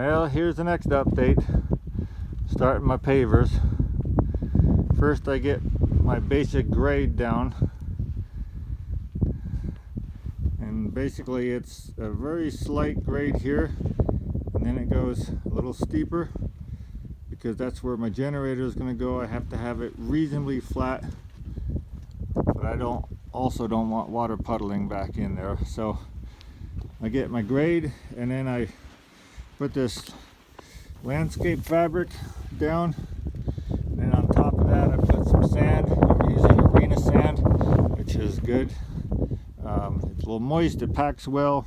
Well, here's the next update. Starting my pavers. First I get my basic grade down. And basically it's a very slight grade here. And then it goes a little steeper, because that's where my generator is going to go. I have to have it reasonably flat, but I also don't want water puddling back in there. So I get my grade, and then I put this landscape fabric down, and then on top of that I put some sand. I'm using arena sand, which is good. It's a little moist, it packs well.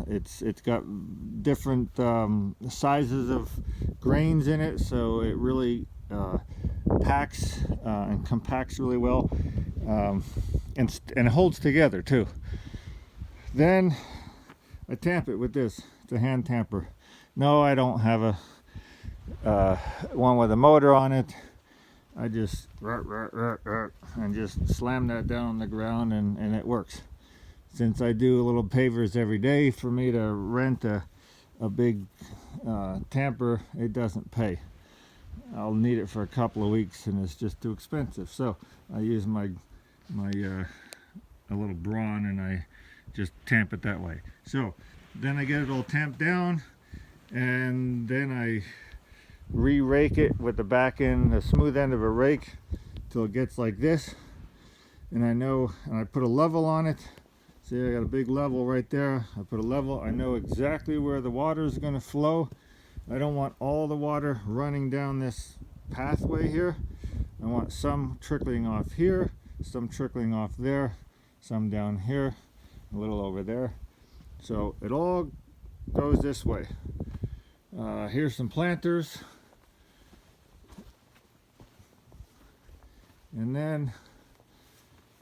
It's got different sizes of grains in it, so it really packs and compacts really well, and holds together too. Then I tamp it with this. It's a hand tamper. No, I don't have a one with a motor on it. I just and just slam that down on the ground, and it works. Since I do a little pavers every day, for me to rent a big tamper, it doesn't pay. I'll need it for a couple of weeks, and it's just too expensive. So I use my a little brawn, and I just tamp it that way. So then I get it all tamped down, and then I re-rake it with the back end, the smooth end of a rake, till it gets like this. And I put a level on it. See, I got a big level right there. I put a level. I know exactly where the water is going to flow. I don't want all the water running down this pathway here. I want some trickling off here, some trickling off there, some down here, a little over there. So it all goes this way. Here's some planters. And then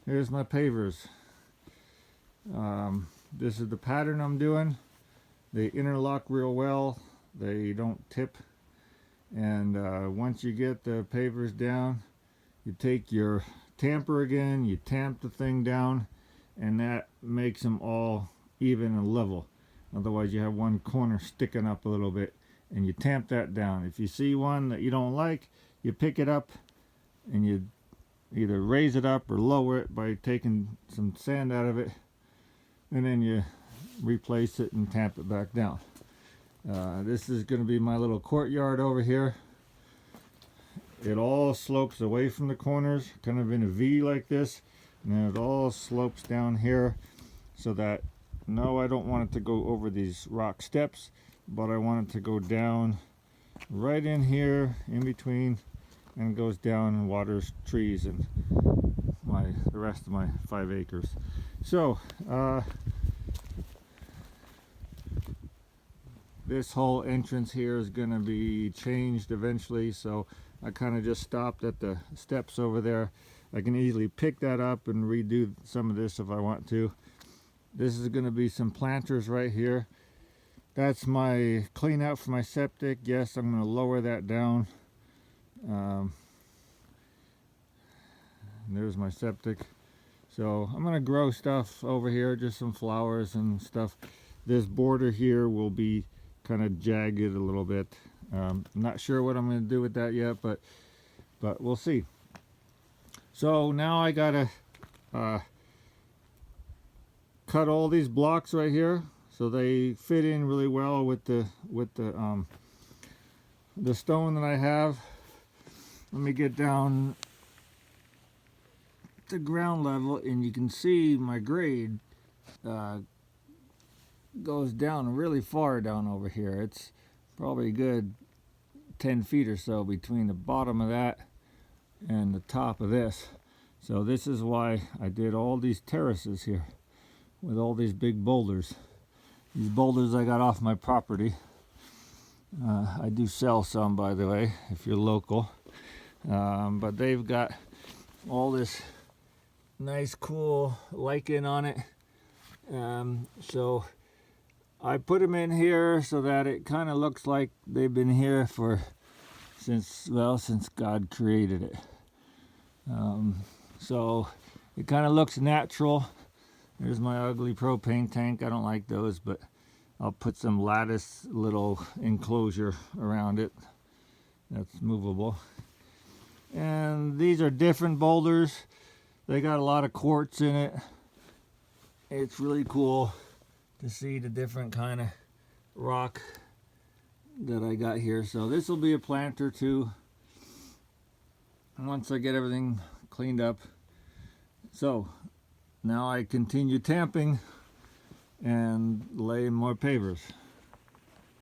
here's my pavers. This is the pattern I'm doing. They interlock real well. They don't tip. And once you get the pavers down, you take your tamper again, you tamp the thing down, and that makes them all even and level. Otherwise you have one corner sticking up a little bit, and you tamp that down. If you see one that you don't like, you pick it up and you either raise it up or lower it by taking some sand out of it, and then you replace it and tamp it back down. This is going to be my little courtyard over here. It all slopes away from the corners, kind of in a V like this, and then it all slopes down here, so that, no, I don't want it to go over these rock steps, but I want it to go down right in here in between, and goes down and waters trees and the rest of my 5 acres. So this whole entrance here is going to be changed eventually, so I kind of just stopped at the steps over there. I can easily pick that up and redo some of this if I want to. This is going to be some planters right here. That's my clean out for my septic. Yes, I'm going to lower that down. There's my septic. So I'm going to grow stuff over here, just some flowers and stuff. This border here will be kind of jagged a little bit. I'm not sure what I'm going to do with that yet, but we'll see. So now I gotta cut all these blocks right here so they fit in really well with the stone that I have. Let me get down to ground level, and you can see my grade goes down really far down over here. It's probably a good 10 feet or so between the bottom of that and the top of this. So this is why I did all these terraces here with all these big boulders. These boulders I got off my property. I do sell some, by the way, if you're local. But they've got all this nice cool lichen on it. So I put them in here so that it kind of looks like they've been here since God created it. So it kind of looks natural. There's my ugly propane tank. I don't like those, but I'll put some lattice little enclosure around it that's movable. And these are different boulders. They got a lot of quartz in it. It's really cool to see the different kind of rock that I got here. So this will be a planter too once I get everything cleaned up. So now I continue tamping and lay more pavers.